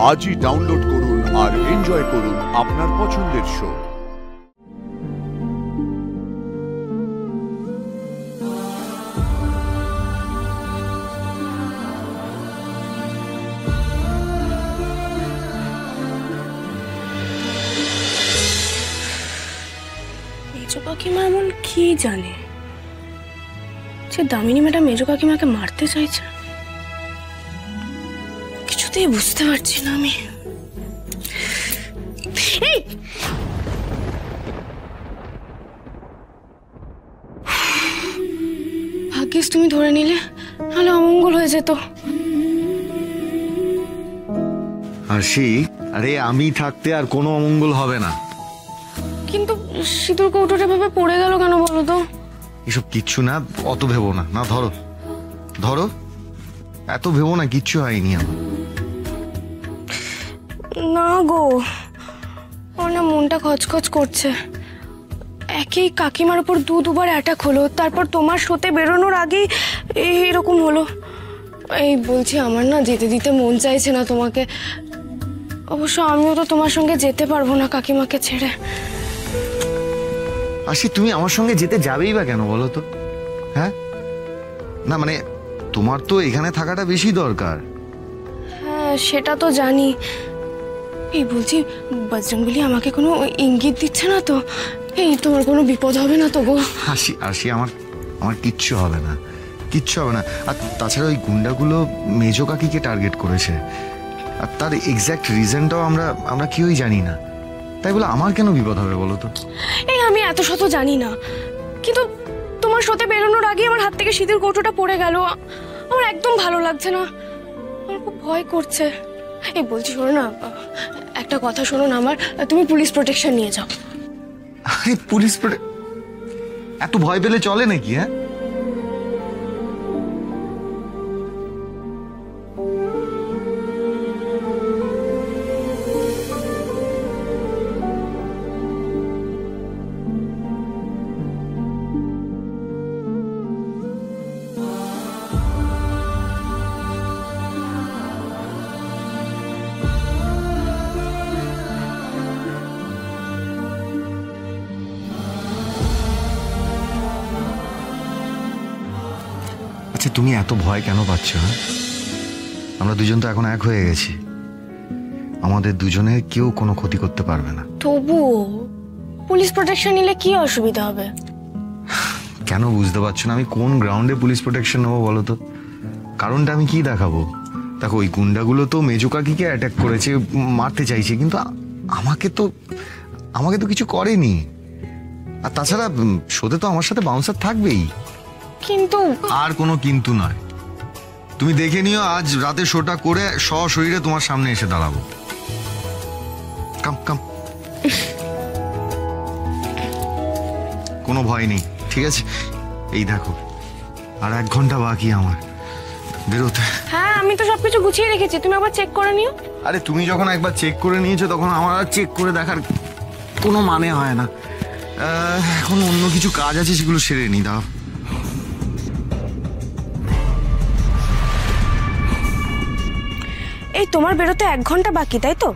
আজই ডাউনলোড করুন আর এনজয় করুন আপনার পছন্দের শো। মেজো কাকিমা এমন কি জানে যে দামিনী ম্যাডাম মেজো কাকিমাকে মারতে চাইছে? কিছুতেই বুঝতে পারছি না আমি। ভাগ্যিস তুমি ধরে নিলে, নাহলে অমঙ্গল হয়ে যেত। হাসি, আরে আমি থাকতে আর কোনো অমঙ্গল হবে না। কিন্তু সিঁদুর কৌটোটা ভেবে পড়ে গেল কেন বলো তো? এসব কিচ্ছু না, অত ভেবো না। না ধরো ধরো, এত ভেবো না, কিচ্ছু হয়নি আমার। না গো, আমার না মনটা খচখচ করছে। একই কাকিমার উপর দুবার অ্যাটাক হলো, তারপর তোমার শোতে বেরোনোর আগেই এরকম হলো। এই বলছি, আমার না যেতে দিতে মন চাইছে না তোমাকে। অবশ্য আমিও তো তোমার সঙ্গে যেতে পারবো না কাকিমাকে ছেড়ে। হাসি, তুমি আমার সঙ্গে যেতে যাবেই বা কেন বলো তো? হ্যাঁ, না মানে তোমার তো এখানে থাকাটা বেশি দরকার। হ্যাঁ, সেটা তো জানি। এই বলছি, বজরংবলী আমাকে কোনো ইঙ্গিত দিচ্ছে না তো? এই তোমার কোনো বিপদ হবে না তো গো? হাসি হাসি, আমার কিচ্ছু হবে না, কিচ্ছু হবে না। আর তাছাড়া ওই গুন্ডাগুলো মেজো কাকিকে টার্গেট করেছে, আর তার এক্স্যাক্ট রিজনটাও আমরা কেউই জানি না। তাই বলে আমার কেন বিপদ হবে বলো তো? এই আমি এত শত জানি না, কিন্তু তোমার শোতে বেরোনোর আগে আমার হাত থেকে সিঁদুর কৌটোটা পড়ে গেল। আমার একদম ভালো লাগছে না, আমার খুব ভয় করছে। এই বলছি, শোনো না, একটা কথা শোনো না আমার, তুমি পুলিশ প্রোটেকশন নিয়ে যাও। আরে পুলিশ এত ভয় পেলে চলে নাকি? হ্যাঁ, আচ্ছা তুমি এত ভয় কেন পাচ্ছ? আমরা দুজন তো এখন এক হয়ে গেছি, আমাদের দুজনের কেউ কোনো ক্ষতি করতে পারবে না। তবুও পুলিশ প্রোটেকশন নিলে কি অসুবিধা হবে? কেন বুঝতে পারছো না আমি কোন গ্রাউন্ডে পুলিশ প্রোটেকশন নেবো বলো তো? কারণটা আমি কি দেখাবো? দেখো, ওই গুন্ডাগুলো তো মেজো কাকিকে অ্যাটাক করেছে, মারতে চাইছে, কিন্তু আমাকে তো কিছু করেনি। আর তাছাড়া শোতে তো আমার সাথে বাউন্সার থাকবেই। কিন্তু আর কোনো কিন্তু নয়, তুমি দেখে নিও, আজ রাতে শোটা করে সশরীরে তোমার সামনে এসে দাঁড়াবো। কাম কাম, কোনো ভয় নেই, ঠিক আছে? এই দেখো, আর 1 ঘন্টা বাকি আমার বেরোতে। হ্যাঁ, আমি তো সবকিছু গুছিয়ে রেখেছি, তুমি একবার চেক করে নিও। আরে তুমি যখন একবার চেক করে নিয়েছো, তখন আমার আর চেক করে দেখার কোনো মানে হয় না। এখন অন্য কিছু কাজ আছে, সেগুলো সেরে নি। দাও। এই তোমার বেরোতে 1 ঘন্টা বাকি, তাই তো?